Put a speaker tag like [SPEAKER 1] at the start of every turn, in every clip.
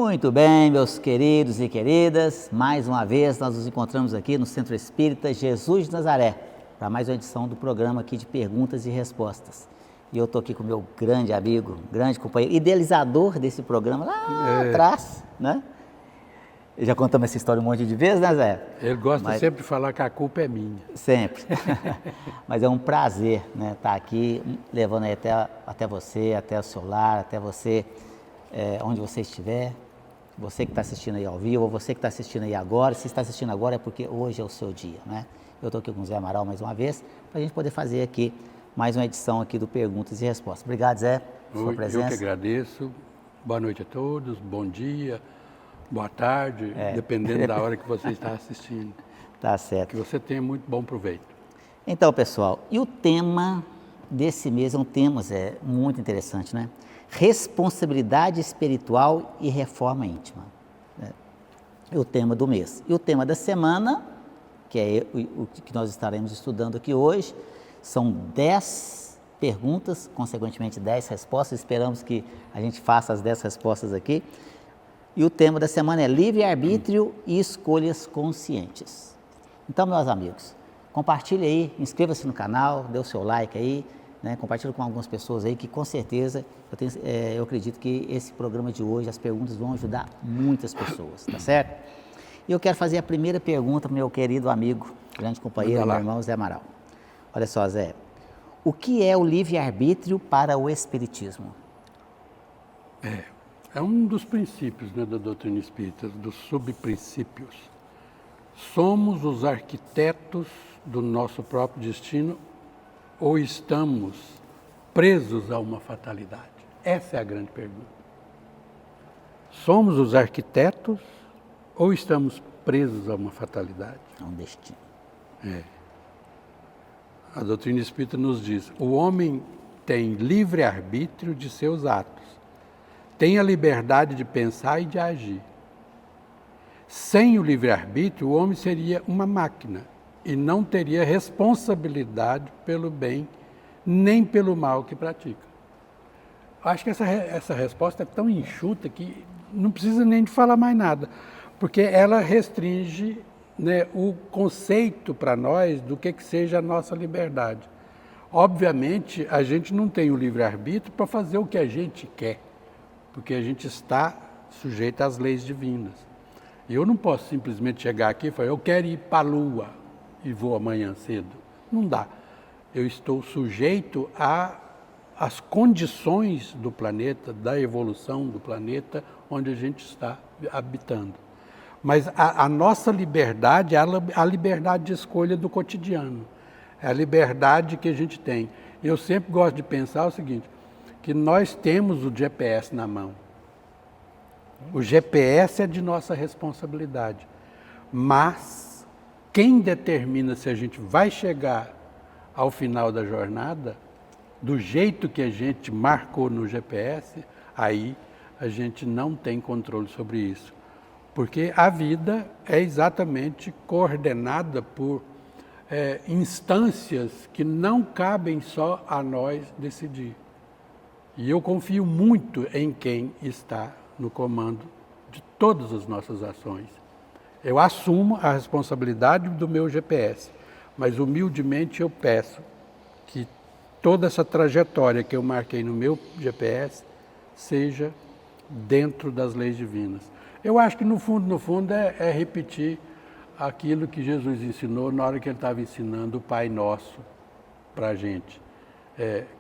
[SPEAKER 1] Muito bem, meus queridos e queridas, mais uma vez nós nos encontramos aqui no Centro Espírita Jesus de Nazaré, para mais uma edição do programa aqui de perguntas e respostas. E eu estou aqui com o meu grande amigo, grande companheiro, idealizador desse programa lá atrás, né? Já contamos essa história um monte de vezes, né, Zé?
[SPEAKER 2] Ele gosta sempre de falar que a culpa é minha.
[SPEAKER 1] Sempre. Mas é um prazer, né, estar aqui levando aí até você, até o seu lar, até você, onde você estiver. Você que está assistindo aí ao vivo, ou você que está assistindo aí agora. Se está assistindo agora é porque hoje é o seu dia, né? Eu estou aqui com o Zé Amaral mais uma vez, para a gente poder fazer aqui mais uma edição aqui do Perguntas e Respostas. Obrigado, Zé, por sua presença.
[SPEAKER 2] Eu que agradeço. Boa noite a todos, bom dia. Boa tarde, dependendo da hora que você está assistindo.
[SPEAKER 1] Tá certo.
[SPEAKER 2] Que você tenha muito bom proveito. Então,
[SPEAKER 1] pessoal, e o tema desse mês é um tema, Zé, muito interessante, né? Responsabilidade espiritual e reforma íntima. É o tema do mês. E o tema da semana, que é o que nós estaremos estudando aqui hoje, são 10 perguntas, consequentemente 10 respostas. Esperamos que a gente faça as 10 respostas aqui. E o tema da semana é livre-arbítrio e escolhas conscientes. Então, meus amigos, compartilhe aí, inscreva-se no canal, dê o seu like aí, né? Compartilhe com algumas pessoas aí que com certeza eu acredito que esse programa de hoje, as perguntas vão ajudar muitas pessoas, tá certo? E eu quero fazer a primeira pergunta para o meu querido amigo, grande companheiro, meu irmão Zé Amaral. Olha só, Zé, o que é o livre-arbítrio para o Espiritismo?
[SPEAKER 2] É um dos princípios, né, da doutrina espírita, dos subprincípios. Somos os arquitetos do nosso próprio destino ou estamos presos a uma fatalidade? Essa é a grande pergunta. Somos os arquitetos ou estamos presos a uma fatalidade?
[SPEAKER 1] A um destino.
[SPEAKER 2] A doutrina espírita nos diz: o homem tem livre-arbítrio de seus atos. Tem a liberdade de pensar e de agir. Sem o livre-arbítrio, o homem seria uma máquina e não teria responsabilidade pelo bem nem pelo mal que pratica. Acho que essa resposta é tão enxuta que não precisa nem de falar mais nada, porque ela restringe, né, o conceito para nós do que seja a nossa liberdade. Obviamente, a gente não tem o livre-arbítrio para fazer o que a gente quer, porque a gente está sujeito às leis divinas. E eu não posso simplesmente chegar aqui e falar, eu quero ir para a Lua e vou amanhã cedo. Não dá. Eu estou sujeito às condições do planeta, da evolução do planeta, onde a gente está habitando. Mas a nossa liberdade é a liberdade de escolha do cotidiano. É a liberdade que a gente tem. Eu sempre gosto de pensar o seguinte, que nós temos o GPS na mão. O GPS é de nossa responsabilidade. Mas quem determina se a gente vai chegar ao final da jornada, do jeito que a gente marcou no GPS, aí a gente não tem controle sobre isso. Porque a vida é exatamente coordenada por instâncias que não cabem só a nós decidir. E eu confio muito em quem está no comando de todas as nossas ações. Eu assumo a responsabilidade do meu GPS, mas humildemente eu peço que toda essa trajetória que eu marquei no meu GPS seja dentro das leis divinas. Eu acho que no fundo é repetir aquilo que Jesus ensinou na hora que ele estava ensinando o Pai Nosso para a gente.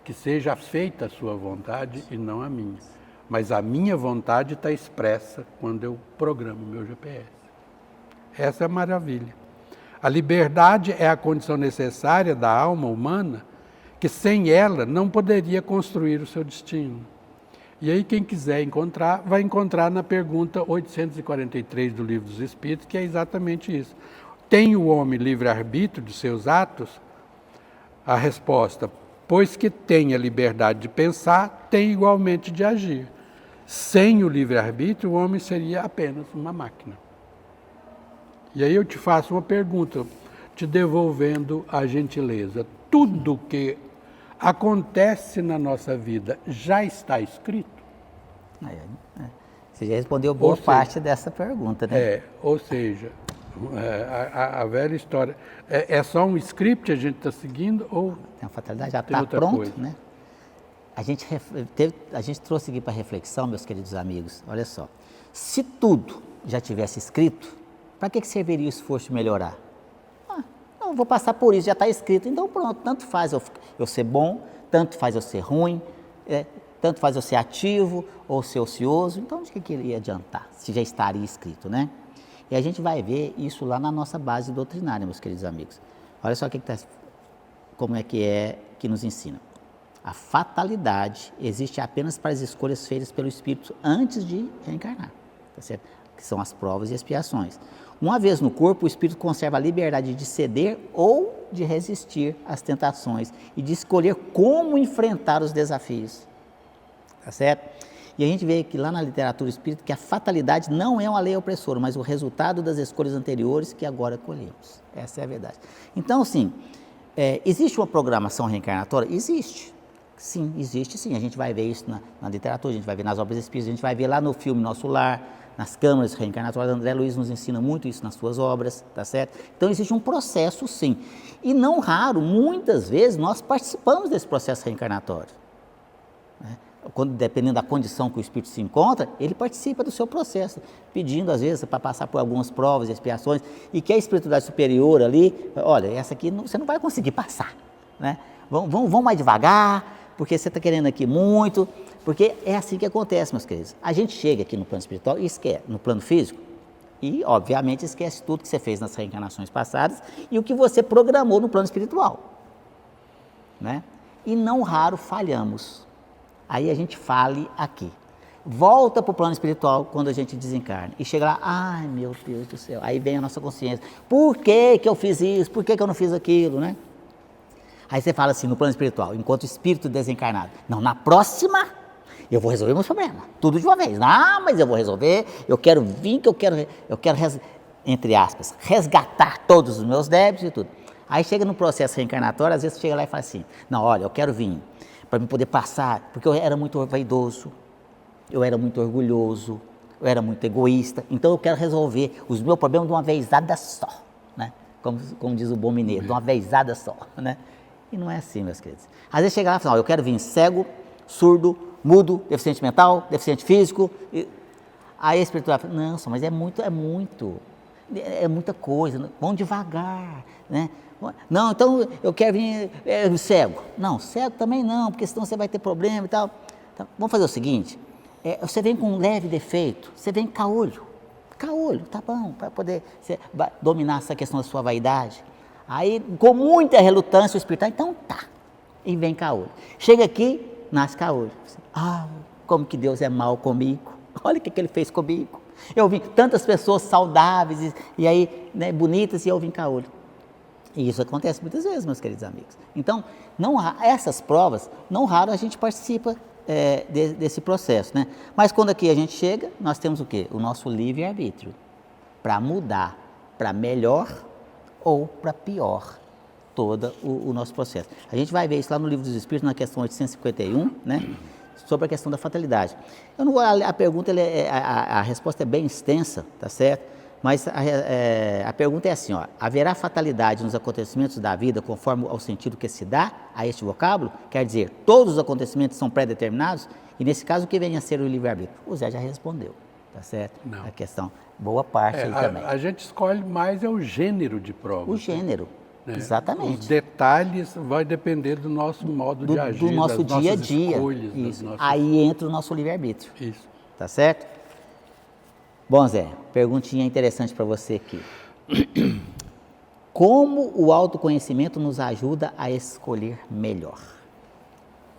[SPEAKER 2] Que seja feita a sua vontade e não a minha. Mas a minha vontade está expressa quando eu programo o meu GPS. Essa é a maravilha. A liberdade é a condição necessária da alma humana, que sem ela não poderia construir o seu destino. E aí quem quiser encontrar, vai encontrar na pergunta 843 do Livro dos Espíritos, que é exatamente isso. Tem o homem livre-arbítrio de seus atos? A resposta: pois que tem a liberdade de pensar, tem igualmente de agir. Sem o livre-arbítrio, o homem seria apenas uma máquina. E aí eu te faço uma pergunta, te devolvendo a gentileza. Tudo que acontece na nossa vida já está escrito?
[SPEAKER 1] Você já respondeu boa
[SPEAKER 2] Ou seja,
[SPEAKER 1] parte dessa pergunta, né?
[SPEAKER 2] Ou seja, a velha história. É só um script que a gente está seguindo ou
[SPEAKER 1] Tem uma fatalidade, já
[SPEAKER 2] tem
[SPEAKER 1] está
[SPEAKER 2] outra
[SPEAKER 1] pronto,
[SPEAKER 2] coisa?
[SPEAKER 1] né? A gente trouxe aqui para reflexão, meus queridos amigos, olha só. Se tudo já tivesse escrito, para que serviria o esforço de melhorar? Não, vou passar por isso, já está escrito, então pronto, tanto faz eu ser bom, tanto faz eu ser ruim, tanto faz eu ser ativo ou ser ocioso, então de que iria adiantar, se já estaria escrito, né? E a gente vai ver isso lá na nossa base doutrinária, meus queridos amigos. Olha só como é que nos ensina. A fatalidade existe apenas para as escolhas feitas pelo Espírito antes de reencarnar, tá certo? Que são as provas e expiações. Uma vez no corpo, o Espírito conserva a liberdade de ceder ou de resistir às tentações e de escolher como enfrentar os desafios, tá certo? E a gente vê que lá na literatura espírita que a fatalidade não é uma lei opressora, mas o resultado das escolhas anteriores que agora colhemos. Essa é a verdade. Então, assim, existe uma programação reencarnatória? Existe. Sim, existe sim. A gente vai ver isso na literatura, a gente vai ver nas obras espíritas, a gente vai ver lá no filme Nosso Lar, nas câmaras reencarnatórias. André Luiz nos ensina muito isso nas suas obras, tá certo? Então existe um processo sim. E não raro, muitas vezes, nós participamos desse processo reencarnatório. Né? Dependendo da condição que o espírito se encontra, ele participa do seu processo, pedindo às vezes para passar por algumas provas e expiações, e que a espiritualidade superior ali, olha, essa aqui você não vai conseguir passar, né? Vão mais devagar, porque você está querendo aqui muito, porque é assim que acontece, meus queridos. A gente chega aqui no plano espiritual e esquece, no plano físico, e obviamente esquece tudo que você fez nas reencarnações passadas e o que você programou no plano espiritual, né? E não raro falhamos. Aí a gente fale aqui. Volta para o plano espiritual quando a gente desencarna. E chega lá, ai meu Deus do céu. Aí vem a nossa consciência. Por que eu fiz isso? Por que eu não fiz aquilo, né? Aí você fala assim, no plano espiritual, enquanto espírito desencarnado. Não, na próxima eu vou resolver meus problemas. Tudo de uma vez. Ah, mas eu vou resolver. Eu quero vir, que eu quero entre aspas, resgatar todos os meus débitos e tudo. Aí chega no processo reencarnatório, às vezes chega lá e fala assim, não, olha, eu quero vir para me poder passar, porque eu era muito vaidoso, eu era muito orgulhoso, eu era muito egoísta, então eu quero resolver os meus problemas de uma vezada só, né? Como diz o bom mineiro, de uma vezada só, né? E não é assim, meus queridos. Às vezes chega lá e fala, eu quero vir cego, surdo, mudo, deficiente mental, deficiente físico. Aí a espiritualidade fala, não, mas é muita coisa, vamos devagar, né? Não, então eu quero vir cego. Não, cego também não, porque senão você vai ter problema e tal. Então, vamos fazer o seguinte, você vem com um leve defeito, você vem caolho, tá bom, para poder dominar essa questão da sua vaidade. Aí, com muita relutância, o espírito, então tá, e vem caolho. Chega aqui, nasce caolho. Ah, como que Deus é mal comigo, olha o que ele fez comigo. Eu vi tantas pessoas saudáveis e aí, né, bonitas, e eu vim caolho. E isso acontece muitas vezes, meus queridos amigos. Então, essas provas, não raro a gente participa desse processo, né? Mas quando aqui a gente chega, nós temos o quê? O nosso livre-arbítrio, para mudar para melhor ou para pior todo o nosso processo. A gente vai ver isso lá no Livro dos Espíritos, na questão 851, né? Sobre a questão da fatalidade. Eu não vou, a pergunta, a resposta é bem extensa, tá certo? Mas a pergunta é assim, ó, haverá fatalidade nos acontecimentos da vida conforme ao sentido que se dá a este vocábulo? Quer dizer, todos os acontecimentos são pré-determinados? E nesse caso, o que vem a ser o livre-arbítrio? O Zé já respondeu, tá certo?
[SPEAKER 2] Não.
[SPEAKER 1] A questão, boa parte aí também.
[SPEAKER 2] A gente escolhe mais o gênero de prova.
[SPEAKER 1] O gênero, né? Exatamente.
[SPEAKER 2] Os detalhes vai depender do nosso modo de agir,
[SPEAKER 1] do nosso
[SPEAKER 2] das
[SPEAKER 1] dia a
[SPEAKER 2] nossas
[SPEAKER 1] dia.
[SPEAKER 2] escolhas.
[SPEAKER 1] Isso. Aí entra o nosso livre-arbítrio.
[SPEAKER 2] Isso.
[SPEAKER 1] Tá certo? Bom, Zé, perguntinha interessante para você aqui. Como o autoconhecimento nos ajuda a escolher melhor?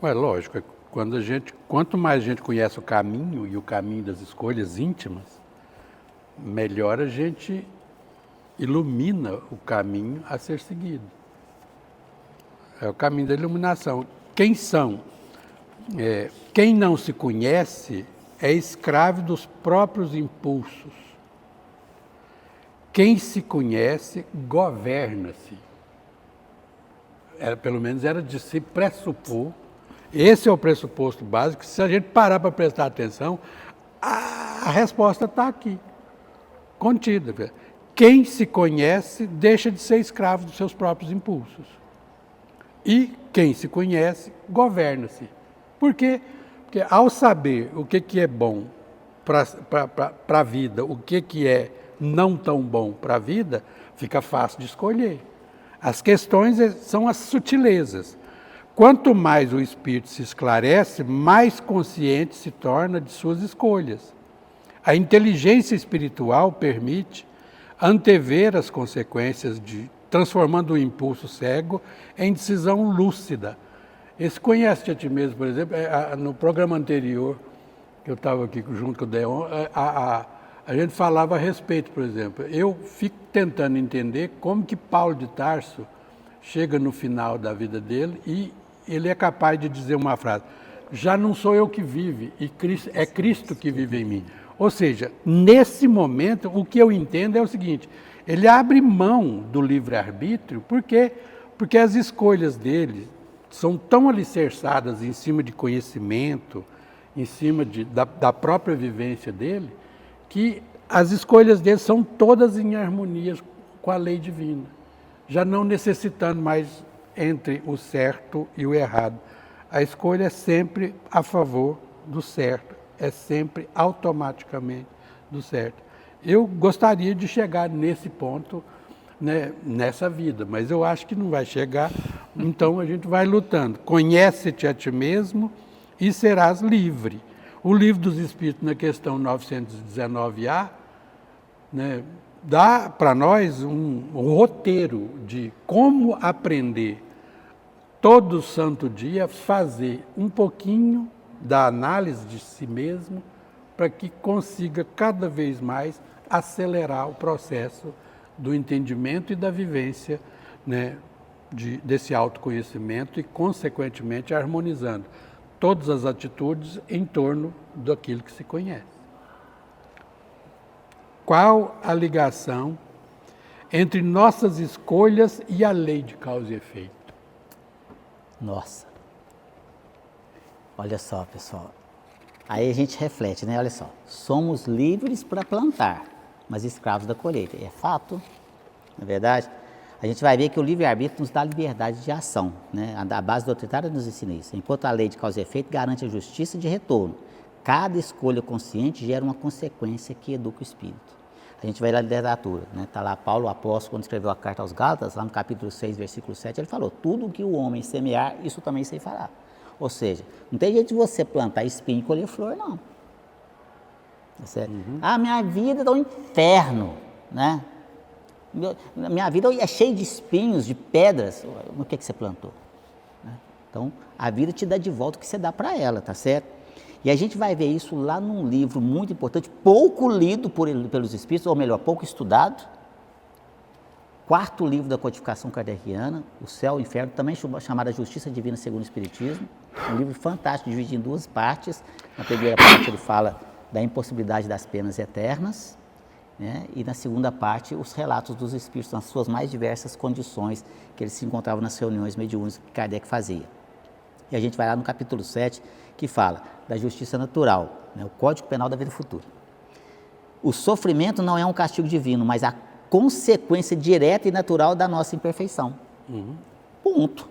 [SPEAKER 2] Lógico, quanto mais a gente conhece o caminho e o caminho das escolhas íntimas, melhor a gente ilumina o caminho a ser seguido. É o caminho da iluminação. Quem são? Quem não se conhece é escravo dos próprios impulsos. Quem se conhece, governa-se. Pelo menos era de se pressupor. Esse é o pressuposto básico. Se a gente parar para prestar atenção, A resposta está aqui, contida. Quem se conhece deixa de ser escravo dos seus próprios impulsos. E quem se conhece, governa-se. Por quê? Porque ao saber o que é bom para a vida, o que é não tão bom para a vida, fica fácil de escolher. As questões são as sutilezas. Quanto mais o espírito se esclarece, mais consciente se torna de suas escolhas. A inteligência espiritual permite antever as consequências transformando o impulso cego em decisão lúcida. Esse Conhece-te a Ti Mesmo, por exemplo, no programa anterior, que eu estava aqui junto com o Deon, a gente falava a respeito, por exemplo. Eu fico tentando entender como que Paulo de Tarso chega no final da vida dele e ele é capaz de dizer uma frase: já não sou eu que vive, é Cristo que vive em mim. Ou seja, nesse momento, o que eu entendo é o seguinte: ele abre mão do livre-arbítrio, porque as escolhas dele são tão alicerçadas em cima de conhecimento, em cima da própria vivência dele, que as escolhas dele são todas em harmonia com a lei divina, já não necessitando mais entre o certo e o errado. A escolha é sempre a favor do certo, é sempre automaticamente do certo. Eu gostaria de chegar nesse ponto, né, nessa vida, mas eu acho que não vai chegar, então a gente vai lutando. Conhece-te a ti mesmo e serás livre. O Livro dos Espíritos, na questão 919A, né, dá para nós um roteiro de como aprender todo santo dia, fazer um pouquinho da análise de si mesmo, para que consiga cada vez mais acelerar o processo do entendimento e da vivência, né, desse autoconhecimento e, consequentemente, harmonizando todas as atitudes em torno daquilo que se conhece. Qual a ligação entre nossas escolhas e a lei de causa e efeito?
[SPEAKER 1] Nossa. Olha só, pessoal. Aí a gente reflete, né? Olha só. Somos livres para plantar, mas escravos da colheita. É fato, não é verdade? A gente vai ver que o livre-arbítrio nos dá liberdade de ação, né? A base doutrinária nos ensina isso. Enquanto a lei de causa e efeito garante a justiça de retorno, cada escolha consciente gera uma consequência que educa o espírito. A gente vai lá na literatura, né? Está lá Paulo, o apóstolo, quando escreveu a carta aos Gálatas, lá no capítulo 6, versículo 7, ele falou: tudo que o homem semear, isso também se fará. Ou seja, não tem jeito de você plantar espinho e colher flor, não. Tá certo? Ah, minha vida é um inferno, né? Minha vida é cheia de espinhos, de pedras. O que você plantou? Então, a vida te dá de volta o que você dá para ela, tá certo? E a gente vai ver isso lá num livro muito importante, pouco lido pelos espíritos, ou melhor, pouco estudado. 4º livro da codificação kardeciana, O Céu e o Inferno, também chamado Justiça Divina segundo o Espiritismo. Um livro fantástico, dividido em 2 partes. Na primeira parte ele fala da impossibilidade das penas eternas, né? E na segunda parte os relatos dos espíritos nas suas mais diversas condições que eles se encontravam nas reuniões mediúnicas que Kardec fazia. E a gente vai lá no capítulo 7, que fala da justiça natural, né? O Código Penal da Vida Futura. O sofrimento não é um castigo divino, mas a consequência direta e natural da nossa imperfeição. Ponto.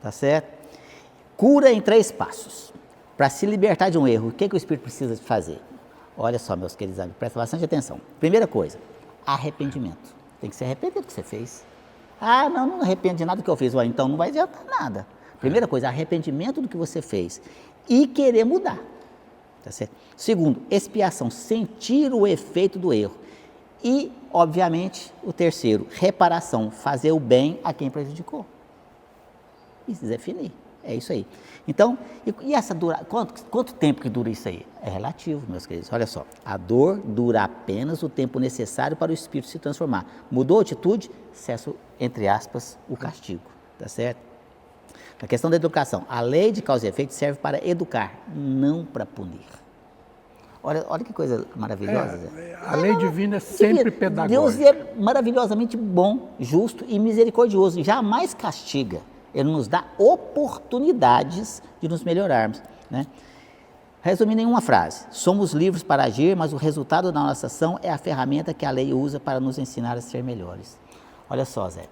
[SPEAKER 1] Tá certo? Cura em 3 passos. Para se libertar de um erro, o que o espírito precisa de fazer? Olha só, meus queridos amigos, presta bastante atenção. Primeira coisa, arrependimento. Tem que se arrepender do que você fez. Ah, não arrependo de nada que eu fiz. Ué, então não vai adiantar nada. Primeira coisa, arrependimento do que você fez e querer mudar. Tá certo? Segundo, expiação, sentir o efeito do erro. E, obviamente, o terceiro, reparação, fazer o bem a quem prejudicou. E se definir. É isso aí. Então, e essa dura, quanto tempo que dura isso aí? É relativo, meus queridos. Olha só, a dor dura apenas o tempo necessário para o espírito se transformar. Mudou a atitude, cessa, entre aspas, o castigo. Tá certo? Na questão da educação, a lei de causa e efeito serve para educar, não para punir. Olha que coisa maravilhosa.
[SPEAKER 2] A lei divina é sempre pedagógica.
[SPEAKER 1] Deus é maravilhosamente bom, justo e misericordioso. Jamais castiga. Ele nos dá oportunidades de nos melhorarmos, né? Resumindo em uma frase, somos livres para agir, mas o resultado da nossa ação é a ferramenta que a lei usa para nos ensinar a ser melhores. Olha só, Zé,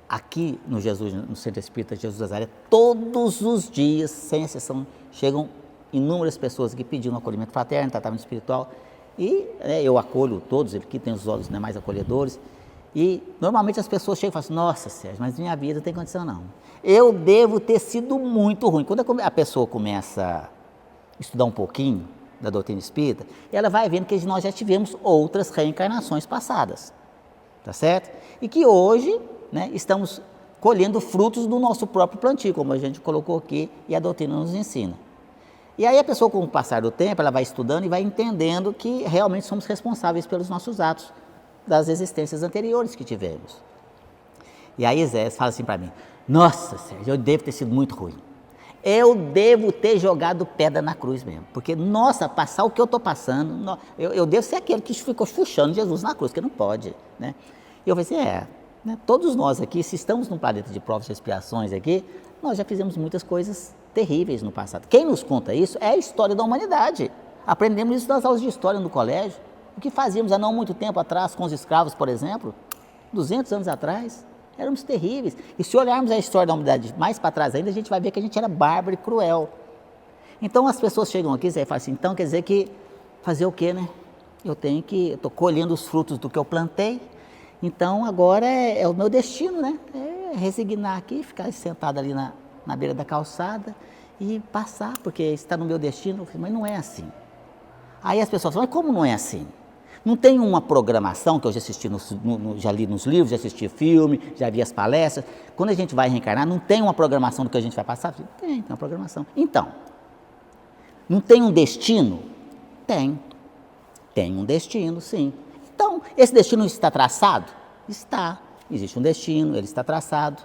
[SPEAKER 1] aqui no Centro Espírita Jesus Nazaré, todos os dias, sem exceção, chegam inúmeras pessoas aqui pedindo acolhimento fraterno, tratamento espiritual, e eu acolho todos, aqui tem os olhos mais acolhedores, e normalmente as pessoas chegam e falam assim, nossa Sérgio, mas minha vida não tem condição não. Eu devo ter sido muito ruim. Quando a pessoa começa estudar um pouquinho da doutrina espírita, ela vai vendo que nós já tivemos outras reencarnações passadas, tá certo? E que hoje, né, estamos colhendo frutos do nosso próprio plantio, como a gente colocou aqui e a doutrina nos ensina. E aí a pessoa, com o passar do tempo, ela vai estudando e vai entendendo que realmente somos responsáveis pelos nossos atos das existências anteriores que tivemos. E aí Zé fala assim para mim, nossa Sérgio, eu devo ter sido muito ruim. Eu devo ter jogado pedra na cruz mesmo, porque, nossa, passar o que eu estou passando, eu devo ser aquele que ficou fuxando Jesus na cruz, que não pode, né? E eu falei assim, né, todos nós aqui, se estamos num planeta de provas e expiações aqui, nós já fizemos muitas coisas terríveis no passado. Quem nos conta isso é a história da humanidade. Aprendemos isso nas aulas de história no colégio. O que fazíamos há não muito tempo atrás com os escravos, por exemplo, 200 anos atrás, éramos terríveis. E se olharmos a história da humanidade mais para trás ainda, a gente vai ver que a gente era bárbaro e cruel. Então as pessoas chegam aqui e falam assim, então quer dizer que fazer o quê, né? Eu estou colhendo os frutos do que eu plantei, então agora é o meu destino, né? É resignar aqui, ficar sentado ali na beira da calçada e passar, porque está no meu destino. Mas não é assim. Aí as pessoas falam, mas como não é assim? Não tem uma programação, que eu já assisti, já li nos livros, já assisti filme, já vi as palestras. Quando a gente vai reencarnar, não tem uma programação do que a gente vai passar? Tem uma programação. Então, não tem um destino? Tem. Tem um destino, sim. Então, esse destino está traçado? Está. Existe um destino, ele está traçado,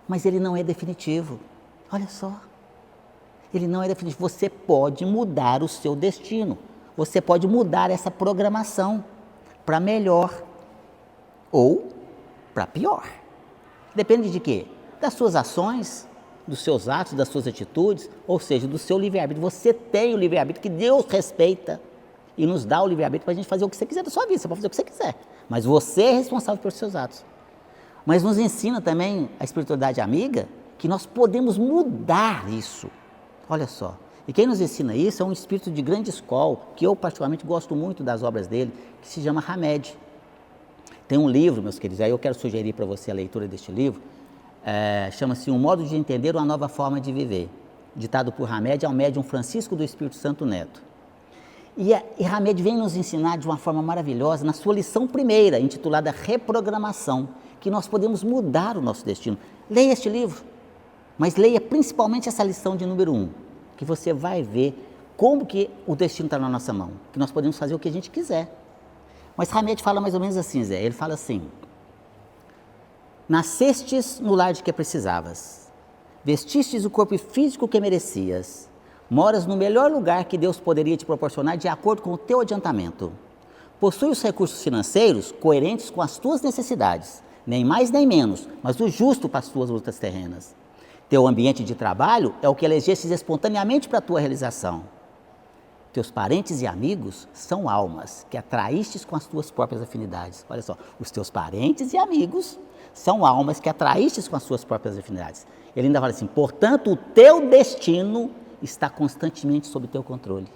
[SPEAKER 1] mas ele não é definitivo. Olha só. Ele não é definitivo. Você pode mudar o seu destino. Você pode mudar essa programação para melhor ou para pior. Depende de quê? Das suas ações, dos seus atos, das suas atitudes, ou seja, do seu livre-arbítrio. Você tem o livre-arbítrio que Deus respeita e nos dá o livre-arbítrio para a gente fazer o que você quiser da sua vida. Você pode fazer o que você quiser, mas você é responsável pelos seus atos. Mas nos ensina também a espiritualidade amiga que nós podemos mudar isso. Olha só. E quem nos ensina isso é um espírito de grande escola, que eu particularmente gosto muito das obras dele, que se chama Hamed. Tem um livro, meus queridos, aí eu quero sugerir para você a leitura deste livro, chama-se Um Modo de Entender uma Nova Forma de Viver, ditado por Hamed ao médium Francisco do Espírito Santo Neto. E Hamed vem nos ensinar de uma forma maravilhosa, na sua lição primeira, intitulada Reprogramação, que nós podemos mudar o nosso destino. Leia este livro, mas leia principalmente essa lição de número 1, que você vai ver como que o destino está na nossa mão, que nós podemos fazer o que a gente quiser. Mas Hamed fala mais ou menos assim, Zé, ele fala assim, nascestes no lar de que precisavas, vestistes o corpo físico que merecias, moras no melhor lugar que Deus poderia te proporcionar de acordo com o teu adiantamento, possui os recursos financeiros coerentes com as tuas necessidades, nem mais nem menos, mas o justo para as tuas lutas terrenas. Teu ambiente de trabalho é o que elegestes espontaneamente para a tua realização. Teus parentes e amigos são almas que atraístes com as tuas próprias afinidades. Olha só, os teus parentes e amigos são almas que atraístes com as suas próprias afinidades. Ele ainda fala assim, portanto, o teu destino está constantemente sob teu controle.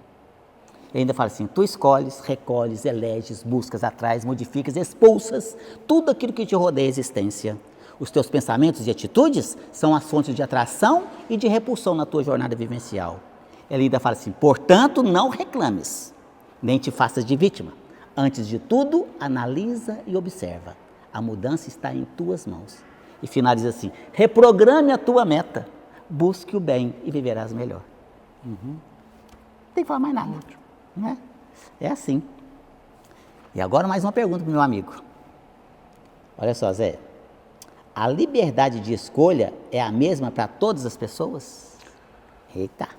[SPEAKER 1] Ele ainda fala assim, tu escolhes, recolhes, eleges, buscas, atrás, modificas, expulsas, tudo aquilo que te rodeia a existência. Os teus pensamentos e atitudes são as fontes de atração e de repulsão na tua jornada vivencial. Ele ainda fala assim, portanto, não reclames, nem te faças de vítima. Antes de tudo, analisa e observa. A mudança está em tuas mãos. E finaliza assim, reprograme a tua meta, busque o bem e viverás melhor. Não tem que falar mais nada, né? É assim. E agora mais uma pergunta para o meu amigo. Olha só, Zé. A liberdade de escolha é a mesma para todas as pessoas? Eita!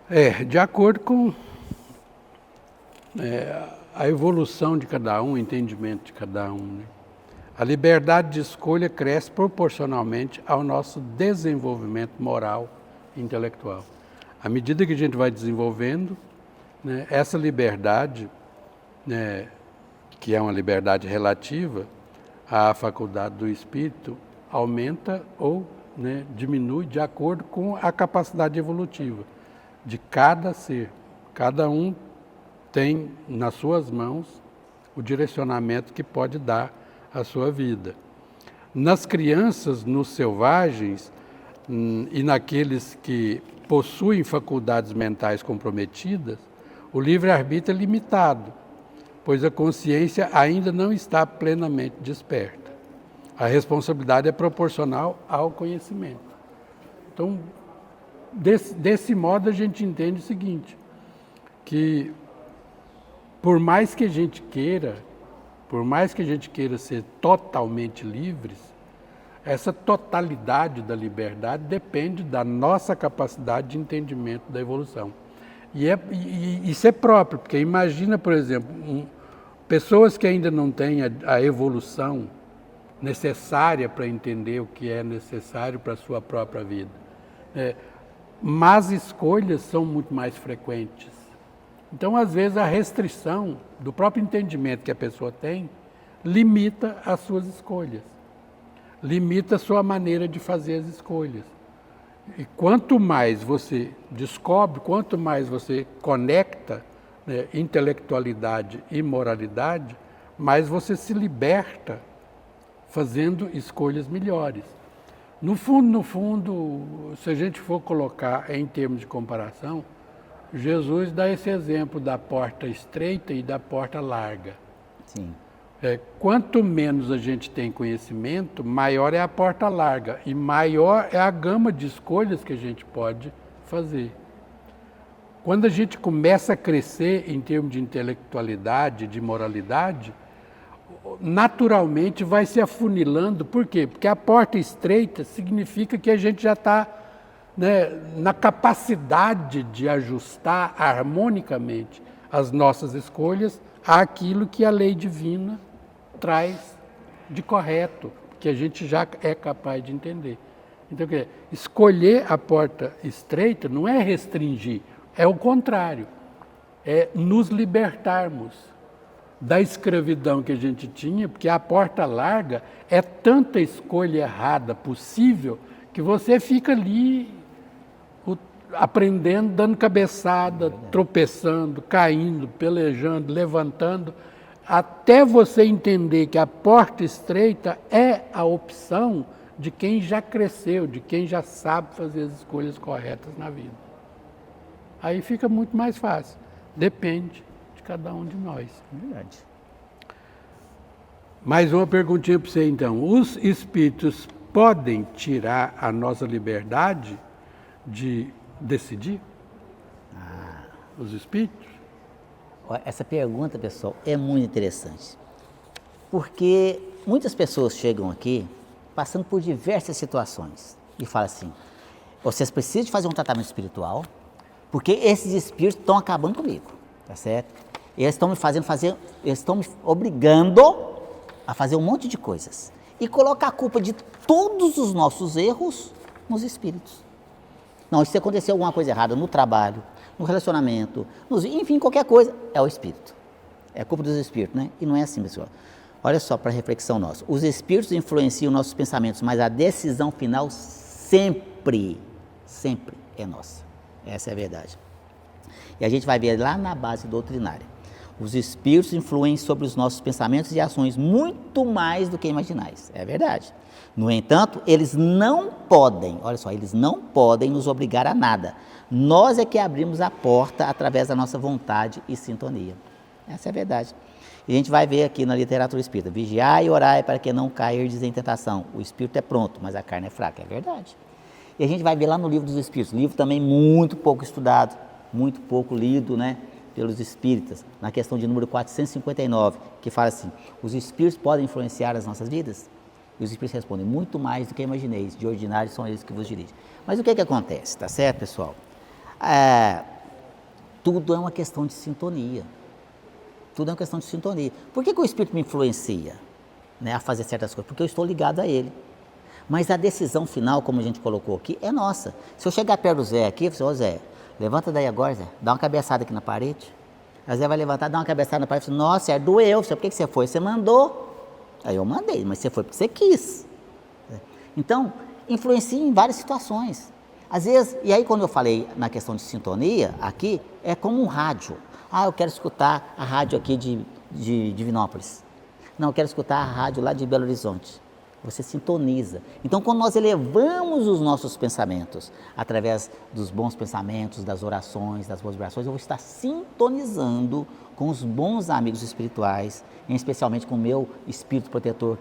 [SPEAKER 2] De acordo com a evolução de cada um, o entendimento de cada um, né? A liberdade de escolha cresce proporcionalmente ao nosso desenvolvimento moral e intelectual. À medida que a gente vai desenvolvendo, né, essa liberdade, né, que é uma liberdade relativa, a faculdade do espírito aumenta ou, né, diminui de acordo com a capacidade evolutiva de cada ser. Cada um tem nas suas mãos o direcionamento que pode dar à sua vida. Nas crianças, nos selvagens e naqueles que possuem faculdades mentais comprometidas, o livre-arbítrio é limitado, pois a consciência ainda não está plenamente desperta. A responsabilidade é proporcional ao conhecimento. Então, desse modo a gente entende o seguinte, que por mais que a gente queira ser totalmente livres, essa totalidade da liberdade depende da nossa capacidade de entendimento da evolução. E isso é próprio, porque imagina, por exemplo, pessoas que ainda não têm a evolução necessária para entender o que é necessário para a sua própria vida. Más escolhas são muito mais frequentes. Então, às vezes, a restrição do próprio entendimento que a pessoa tem limita as suas escolhas, limita a sua maneira de fazer as escolhas. E quanto mais você descobre, quanto mais você conecta, né, intelectualidade e moralidade, mais você se liberta fazendo escolhas melhores. No fundo, se a gente for colocar em termos de comparação, Jesus dá esse exemplo da porta estreita e da porta larga.
[SPEAKER 1] Sim.
[SPEAKER 2] Quanto menos a gente tem conhecimento, maior é a porta larga e maior é a gama de escolhas que a gente pode fazer. Quando a gente começa a crescer em termos de intelectualidade, de moralidade, naturalmente vai se afunilando. Por quê? Porque a porta estreita significa que a gente já está, né, na capacidade de ajustar harmonicamente as nossas escolhas àquilo que a lei divina traz de correto, que a gente já é capaz de entender. Então, escolher a porta estreita não é restringir, é o contrário, é nos libertarmos da escravidão que a gente tinha, porque a porta larga é tanta escolha errada possível que você fica ali aprendendo, dando cabeçada, tropeçando, caindo, pelejando, levantando, até você entender que a porta estreita é a opção de quem já cresceu, de quem já sabe fazer as escolhas corretas na vida. Aí fica muito mais fácil. Depende de cada um de nós.
[SPEAKER 1] Verdade.
[SPEAKER 2] Mais uma perguntinha para você, então. Os espíritos podem tirar a nossa liberdade de decidir? Os espíritos?
[SPEAKER 1] Essa pergunta, pessoal, é muito interessante. Porque muitas pessoas chegam aqui passando por diversas situações e falam assim: vocês precisam de fazer um tratamento espiritual, porque esses espíritos estão acabando comigo, tá certo? Eles estão eles estão me obrigando a fazer um monte de coisas e colocar a culpa de todos os nossos erros nos espíritos. Não, se aconteceu alguma coisa errada no trabalho, no relacionamento, enfim, qualquer coisa, é o espírito. É culpa dos espíritos, né? E não é assim, pessoal. Olha só para a reflexão nossa. Os espíritos influenciam nossos pensamentos, mas a decisão final sempre é nossa. Essa é a verdade. E a gente vai ver lá na base doutrinária. Os espíritos influem sobre os nossos pensamentos e ações muito mais do que imaginais. É verdade. No entanto, eles não podem, olha só, eles não podem nos obrigar a nada. Nós é que abrimos a porta através da nossa vontade e sintonia. Essa é a verdade. E a gente vai ver aqui na literatura espírita: vigiai e orai para que não cairdes em tentação. O espírito é pronto, mas a carne é fraca. É verdade. E a gente vai ver lá no livro dos espíritos, livro também muito pouco estudado, muito pouco lido, né, pelos espíritas, na questão de número 459, que fala assim: os espíritos podem influenciar as nossas vidas? E os espíritos respondem: muito mais do que imagineis, de ordinário são eles que vos dirigem. Mas o que acontece, tá certo, pessoal? Tudo é uma questão de sintonia. Tudo é uma questão de sintonia. Por que o espírito me influencia, né, a fazer certas coisas? Porque eu estou ligado a ele. Mas a decisão final, como a gente colocou aqui, é nossa. Se eu chegar perto do Zé aqui, eu falo: Zé, levanta daí agora, Zé, dá uma cabeçada aqui na parede. Aí Zé vai levantar, dá uma cabeçada na parede e fala, nossa, Zé, doeu, por que você foi? Você mandou. Aí eu mandei, mas você foi porque você quis. Então, influencia em várias situações. Às vezes, e aí quando eu falei na questão de sintonia, aqui, é como um rádio. Ah, eu quero escutar a rádio aqui de Divinópolis. Não, eu quero escutar a rádio lá de Belo Horizonte. Você sintoniza. Então, quando nós elevamos os nossos pensamentos, através dos bons pensamentos, das orações, das boas vibrações, eu vou estar sintonizando com os bons amigos espirituais, especialmente com o meu espírito protetor,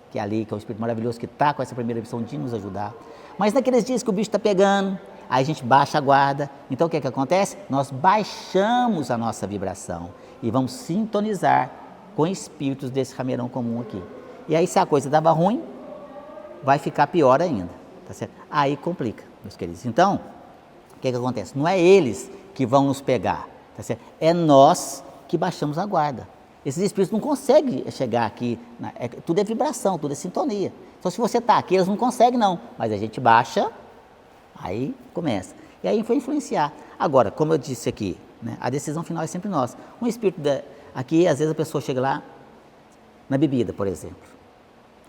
[SPEAKER 1] que é ali, que é o espírito maravilhoso, que está com essa primeira missão de nos ajudar. Mas naqueles dias que o bicho está pegando, aí a gente baixa a guarda. Então, o que acontece? Nós baixamos a nossa vibração e vamos sintonizar com espíritos desse rameirão comum aqui. E aí, se a coisa estava ruim, vai ficar pior ainda, tá certo? Aí complica, meus queridos. Então, o que acontece? Não é eles que vão nos pegar, tá certo? É nós que baixamos a guarda. Esses espíritos não conseguem chegar aqui, tudo é vibração, tudo é sintonia. Então, se você está aqui, eles não conseguem não, mas a gente baixa, aí começa. E aí foi influenciar. Agora, como eu disse aqui, né, a decisão final é sempre nossa. Um espírito aqui, às vezes a pessoa chega lá na bebida, por exemplo.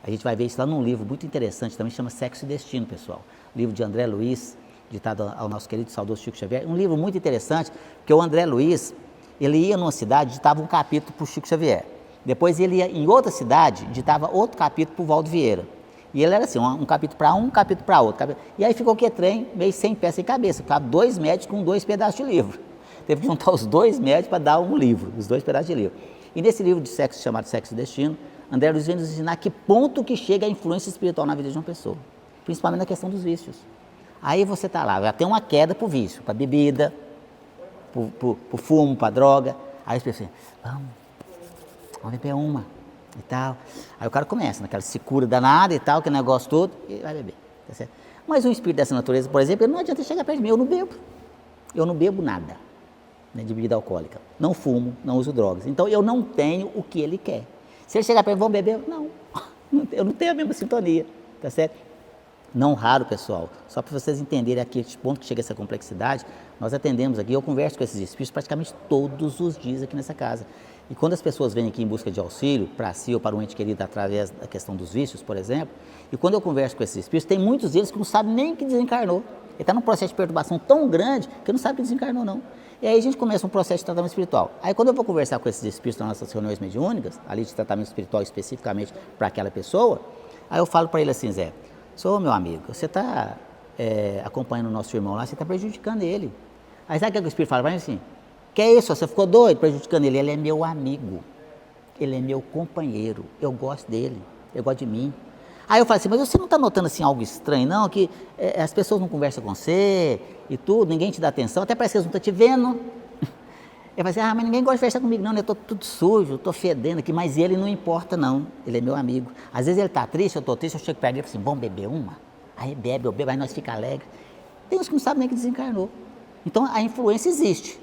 [SPEAKER 1] A gente vai ver isso lá num livro muito interessante, também chama Sexo e Destino, pessoal. Livro de André Luiz, ditado ao nosso querido saudoso Chico Xavier. Um livro muito interessante, porque o André Luiz, ele ia numa cidade, ditava um capítulo para o Chico Xavier. Depois ele ia em outra cidade, ditava outro capítulo para o Valdo Vieira. E ele era assim, um capítulo para um capítulo para outro. E aí ficou que trem, meio sem pé, sem cabeça. Ficava 2 médicos com 2 pedaços de livro. Teve que juntar os 2 médicos para dar um livro, os 2 pedaços de livro. E nesse livro de sexo, chamado Sexo e Destino, André Luiz vem nos ensinar que ponto que chega a influência espiritual na vida de uma pessoa. Principalmente na questão dos vícios. Aí você está lá, já tem uma queda para o vício, para a bebida, para o fumo, para a droga. Aí as pessoas, vamos beber uma e tal. Aí o cara começa, naquela secura danada e tal, aquele negócio todo, e vai beber. Tá certo? Mas um espírito dessa natureza, por exemplo, não adianta chegar perto de mim, eu não bebo. Eu não bebo nada, né, de bebida alcoólica. Não fumo, não uso drogas. Então eu não tenho o que ele quer. Se ele chegar para mim, vamos beber? Não, eu não tenho a mesma sintonia, tá certo? Não raro, pessoal, só para vocês entenderem aqui, este ponto que chega essa complexidade, nós atendemos aqui, eu converso com esses espíritos praticamente todos os dias aqui nessa casa. E quando as pessoas vêm aqui em busca de auxílio, para si ou para um ente querido, através da questão dos vícios, por exemplo, e quando eu converso com esses espíritos, tem muitos deles que não sabem nem que desencarnou. Ele está num processo de perturbação tão grande que não sabe que desencarnou, não. E aí a gente começa um processo de tratamento espiritual. Aí quando eu vou conversar com esses espíritos nas nossas reuniões mediúnicas, ali de tratamento espiritual especificamente para aquela pessoa, aí eu falo para ele assim, Zé, sou meu amigo, você está acompanhando o nosso irmão lá, você está prejudicando ele. Aí sabe o que o espírito fala para mim assim? Que é isso, você ficou doido prejudicando ele? Ele é meu amigo, ele é meu companheiro, eu gosto dele, eu gosto de mim. Aí eu falo assim, mas você não está notando assim algo estranho não? Que as pessoas não conversam com você e tudo, ninguém te dá atenção, até parece que eles não estão te vendo. Eu falo assim, mas ninguém gosta de conversar comigo não, eu estou tudo sujo, estou fedendo aqui, mas ele não importa não, ele é meu amigo. Às vezes ele está triste, eu estou triste, eu chego perto dele e falo assim, vamos beber uma? Aí bebe, eu bebo, aí nós ficamos alegres. Tem uns que não sabem nem que desencarnou. Então a influência existe,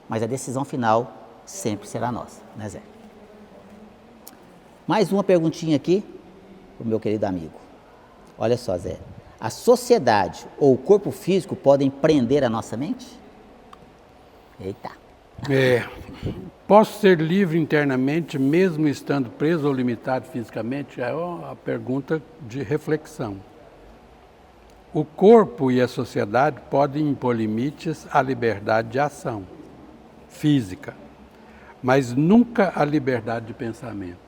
[SPEAKER 1] mas a decisão final sempre será nossa, né, Zé? Mais uma perguntinha aqui, o meu querido amigo. Olha só, Zé, a sociedade ou o corpo físico podem prender a nossa mente? Eita.
[SPEAKER 2] Posso ser livre internamente mesmo estando preso ou limitado fisicamente? É uma pergunta de reflexão. O corpo e a sociedade podem impor limites à liberdade de ação física, mas nunca à liberdade de pensamento.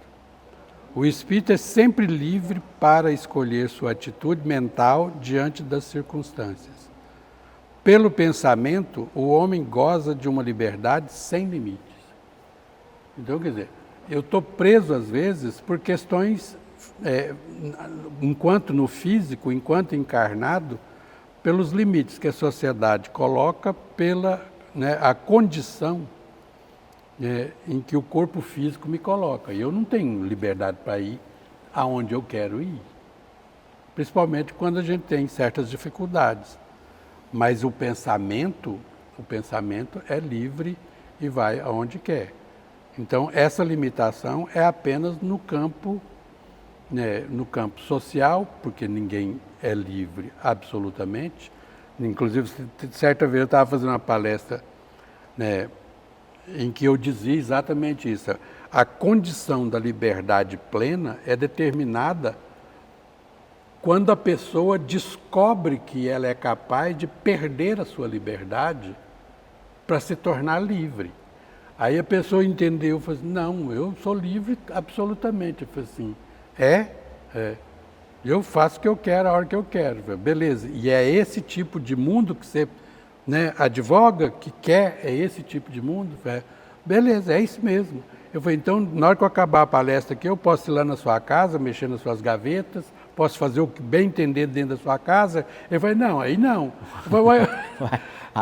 [SPEAKER 2] O espírito é sempre livre para escolher sua atitude mental diante das circunstâncias. Pelo pensamento, o homem goza de uma liberdade sem limites. Então, quer dizer, eu estou preso às vezes por questões, enquanto no físico, enquanto encarnado, pelos limites que a sociedade coloca pela a condição em que o corpo físico me coloca. E eu não tenho liberdade para ir aonde eu quero ir, principalmente quando a gente tem certas dificuldades. Mas o pensamento é livre e vai aonde quer. Então, essa limitação é apenas no campo social, porque ninguém é livre absolutamente, Inclusive, certa vez eu estava fazendo uma palestra, né, em que eu dizia exatamente isso. A condição da liberdade plena é determinada quando a pessoa descobre que ela é capaz de perder a sua liberdade para se tornar livre. Aí a pessoa entendeu, falou assim, não, eu sou livre absolutamente. Eu falei assim, eu faço o que eu quero, a hora que eu quero. Falei, beleza, e é esse tipo de mundo que você, né, advoga, que quer, é esse tipo de mundo? Falei, beleza, é isso mesmo. Eu falei, então, na hora que eu acabar a palestra aqui, eu posso ir lá na sua casa, mexer nas suas gavetas, posso fazer o que bem entender dentro da sua casa? Eu falei, não, aí não. Eu falei,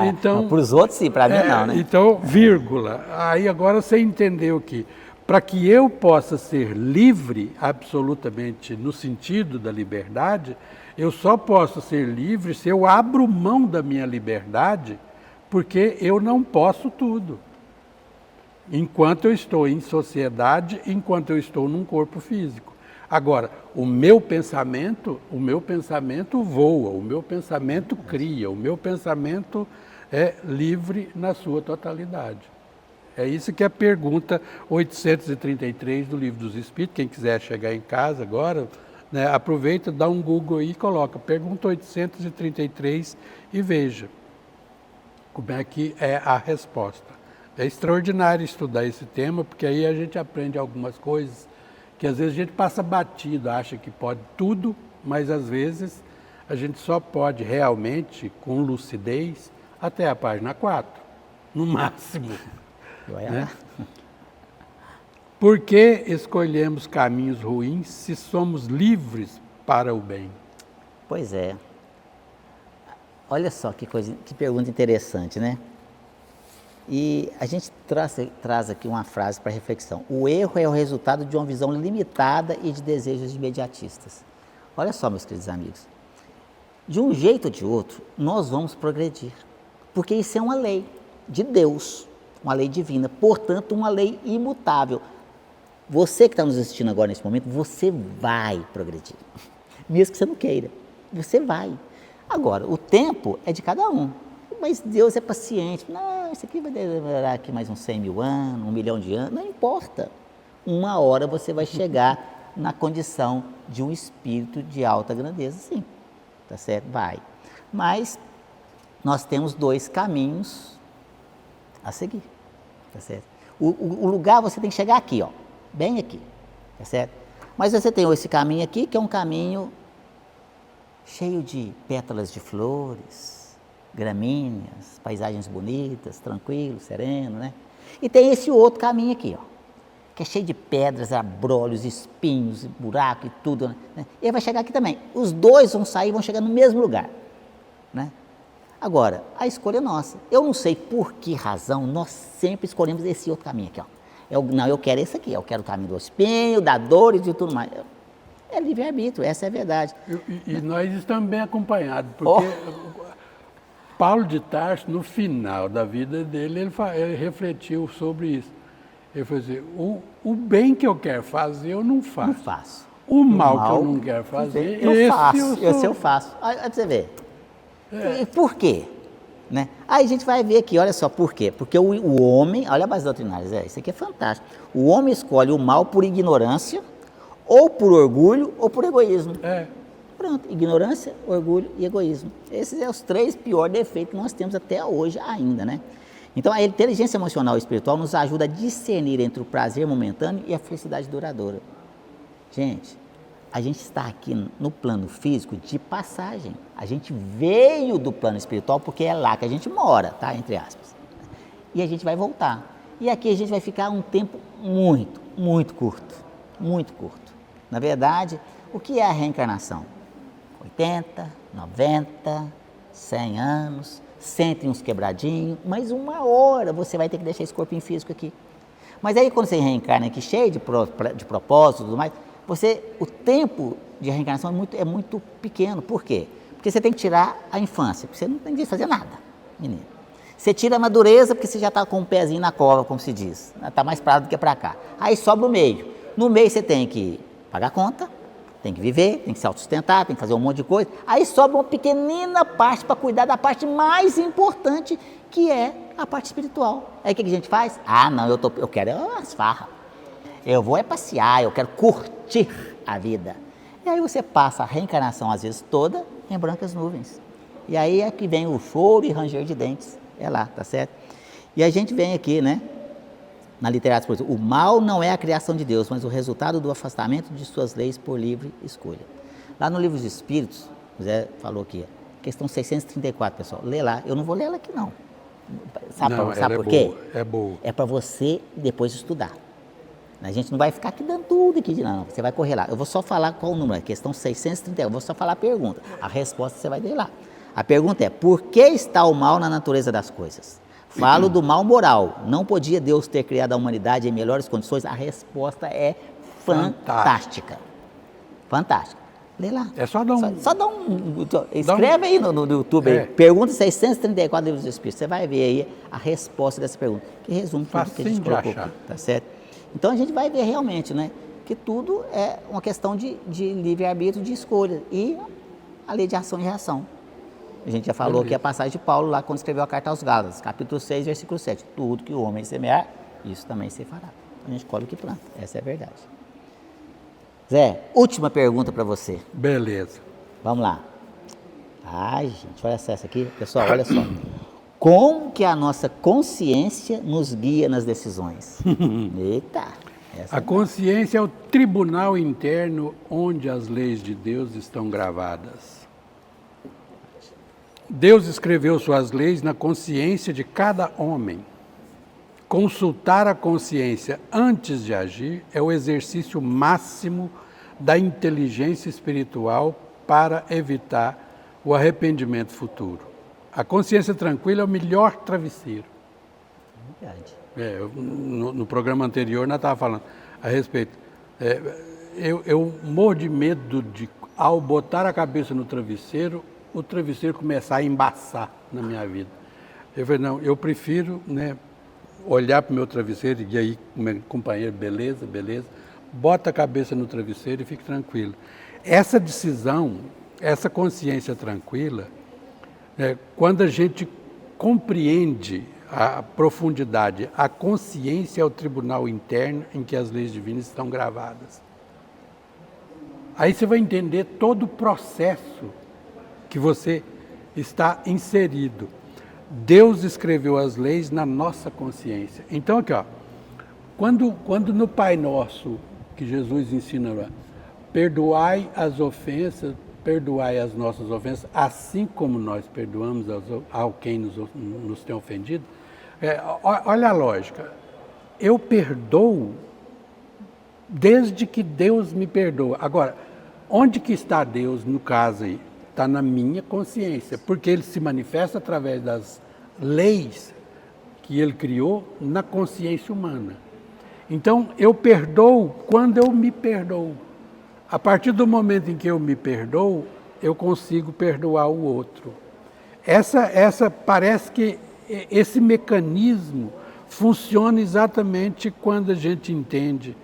[SPEAKER 1] então, para os outros sim, para mim não, né?
[SPEAKER 2] Então, vírgula. Aí agora você entendeu que para que eu possa ser livre, absolutamente no sentido da liberdade, eu só posso ser livre se eu abro mão da minha liberdade, porque eu não posso tudo. Enquanto eu estou em sociedade, enquanto eu estou num corpo físico. Agora, o meu pensamento voa, o meu pensamento cria, o meu pensamento é livre na sua totalidade. É isso que é a pergunta 833 do Livro dos Espíritos. Quem quiser chegar em casa agora, né, aproveita, dá um Google aí e coloca pergunta 833 e veja como é que é a resposta. É extraordinário estudar esse tema, porque aí a gente aprende algumas coisas que às vezes a gente passa batido, acha que pode tudo, mas às vezes a gente só pode realmente, com lucidez, até a página 4, no máximo. Né? Por que escolhemos caminhos ruins se somos livres para o bem?
[SPEAKER 1] Pois é. Olha só que pergunta interessante, né? E a gente traz aqui uma frase para reflexão. O erro é o resultado de uma visão limitada e de desejos imediatistas. Olha só, meus queridos amigos. De um jeito ou de outro, nós vamos progredir. Porque isso é uma lei de Deus, uma lei divina. Portanto, uma lei imutável. Você que está nos assistindo agora nesse momento, você vai progredir. Mesmo que você não queira. Você vai. Agora, o tempo é de cada um. Mas Deus é paciente. Não, isso aqui vai demorar aqui mais uns 100 mil anos, 1 milhão de anos. Não importa. Uma hora você vai chegar na condição de um espírito de alta grandeza, sim. Tá certo? Vai. Mas nós temos 2 caminhos a seguir. Tá certo? O lugar você tem que chegar aqui, ó. Bem aqui. Tá certo? Mas você tem esse caminho aqui, que é um caminho cheio de pétalas de flores, gramíneas, paisagens bonitas, tranquilo, sereno, né? E tem esse outro caminho aqui, ó, que é cheio de pedras, abrolhos, espinhos, buraco e tudo, né? E ele vai chegar aqui também. Os 2 vão sair e vão chegar no mesmo lugar, né? Agora, a escolha é nossa. Eu não sei por que razão nós sempre escolhemos esse outro caminho aqui, ó. Eu quero esse aqui, eu quero o caminho do espinho, da dor e de tudo mais. É livre-arbítrio, essa é a verdade.
[SPEAKER 2] E nós estamos bem acompanhados, porque Paulo de Tarso, no final da vida dele, ele refletiu sobre isso. Ele falou assim, o bem que eu quero fazer, eu não faço.
[SPEAKER 1] Não faço.
[SPEAKER 2] O mal que eu não quero fazer,
[SPEAKER 1] esse eu faço. Aí você vê. E por quê? Né? Aí a gente vai ver aqui, olha só, por quê? Porque o homem, olha a base doutrinária, isso aqui é fantástico. O homem escolhe o mal por ignorância, ou por orgulho, ou por egoísmo. Pronto, ignorância, orgulho e egoísmo. Esses são os 3 piores defeitos que nós temos até hoje ainda, né? Então, a inteligência emocional e espiritual nos ajuda a discernir entre o prazer momentâneo e a felicidade duradoura. Gente, a gente está aqui no plano físico de passagem. A gente veio do plano espiritual porque é lá que a gente mora, tá? Entre aspas. E a gente vai voltar. E aqui a gente vai ficar um tempo muito, muito curto. Muito curto. Na verdade, o que é a reencarnação? 80, 90, 100 anos, sentem uns quebradinhos, mas uma hora você vai ter que deixar esse corpinho físico aqui. Mas aí quando você reencarna aqui cheio de propósito e tudo mais, o tempo de reencarnação é muito pequeno. Por quê? Porque você tem que tirar a infância, porque você não tem que fazer nada, menino. Você tira a madureza porque você já está com um pezinho na cova, como se diz. Está mais para lá do que para cá. Aí sobra o meio. No meio você tem que pagar conta, Tem que viver, tem que se autossustentar, tem que fazer um monte de coisa. Aí sobra uma pequenina parte para cuidar da parte mais importante, que é a parte espiritual. Aí o que a gente faz? Ah, não, eu quero as farras. Eu vou passear, eu quero curtir a vida. E aí você passa a reencarnação, às vezes, toda em brancas nuvens. E aí é que vem o choro e ranger de dentes. É lá, tá certo? E a gente vem aqui, né? Na literatura, o mal não é a criação de Deus, mas o resultado do afastamento de suas leis por livre escolha. Lá no Livro dos Espíritos, o Zé falou aqui, questão 634, pessoal, lê lá. Eu não vou ler ela aqui, não. Sabe por quê?
[SPEAKER 2] Boa, é boa.
[SPEAKER 1] É para você depois estudar. A gente não vai ficar aqui dando tudo aqui, não. Você vai correr lá. Eu vou só falar qual o número, questão 631. Eu vou só falar a pergunta. A resposta você vai ler lá. A pergunta é, por que está o mal na natureza das coisas? Falo do mal moral. Não podia Deus ter criado a humanidade em melhores condições? A resposta é fantástica. Fantástica. Lê lá.
[SPEAKER 2] É só dar um...
[SPEAKER 1] Só dá um... Escreve aí no YouTube. Aí. Pergunta 634 Livros dos Espíritos. Você vai ver aí a resposta dessa pergunta. Que resume tudo que a gente colocou aqui. Tá certo? Então a gente vai ver realmente, né? Que tudo é uma questão de livre-arbítrio, de escolha. E a lei de ação e reação. A gente já falou aqui a passagem de Paulo lá quando escreveu a carta aos Gálatas, capítulo 6, versículo 7. Tudo que o homem semear, isso também se fará. A gente colhe o que planta, essa é a verdade. Zé, última pergunta para você.
[SPEAKER 2] Beleza.
[SPEAKER 1] Vamos lá. Ai, gente, olha essa aqui. Pessoal, olha só. Como que a nossa consciência nos guia nas decisões? Eita!
[SPEAKER 2] A consciência é o tribunal interno onde as leis de Deus estão gravadas. Deus escreveu suas leis na consciência de cada homem. Consultar a consciência antes de agir é o exercício máximo da inteligência espiritual para evitar o arrependimento futuro. A consciência tranquila é o melhor travesseiro.
[SPEAKER 1] Verdade.
[SPEAKER 2] No programa anterior nós estávamos falando a respeito. Eu morro de medo de, ao botar a cabeça no travesseiro, o travesseiro começar a embaçar na minha vida. Eu falei, não, eu prefiro, né, olhar para o meu travesseiro e aí, meu companheiro, beleza, bota a cabeça no travesseiro e fique tranquilo. Essa decisão, essa consciência tranquila, quando a gente compreende a profundidade, a consciência é o tribunal interno em que as leis divinas estão gravadas. Aí você vai entender todo o processo que você está inserido. Deus escreveu as leis na nossa consciência. Então aqui, ó, quando no Pai Nosso, que Jesus ensina lá, perdoai as ofensas, perdoai as nossas ofensas, assim como nós perdoamos ao quem nos tem ofendido. Olha a lógica. Eu perdoo desde que Deus me perdoa. Agora, onde que está Deus no caso aí? Está na minha consciência, porque ele se manifesta através das leis que ele criou na consciência humana. Então, eu perdoo quando eu me perdoo. A partir do momento em que eu me perdoo, eu consigo perdoar o outro. Essa parece que esse mecanismo funciona exatamente quando a gente entende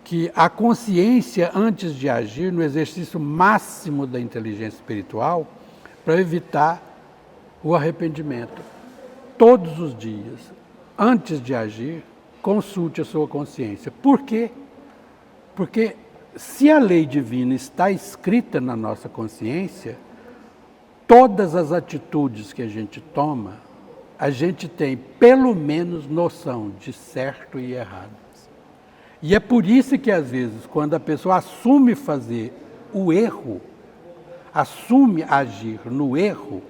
[SPEAKER 2] que a consciência, antes de agir, no exercício máximo da inteligência espiritual, para evitar o arrependimento. Todos os dias, antes de agir, consulte a sua consciência. Por quê? Porque se a lei divina está escrita na nossa consciência, todas as atitudes que a gente toma, a gente tem pelo menos noção de certo e errado. E é por isso que, às vezes, quando a pessoa assume fazer o erro, assume agir no erro,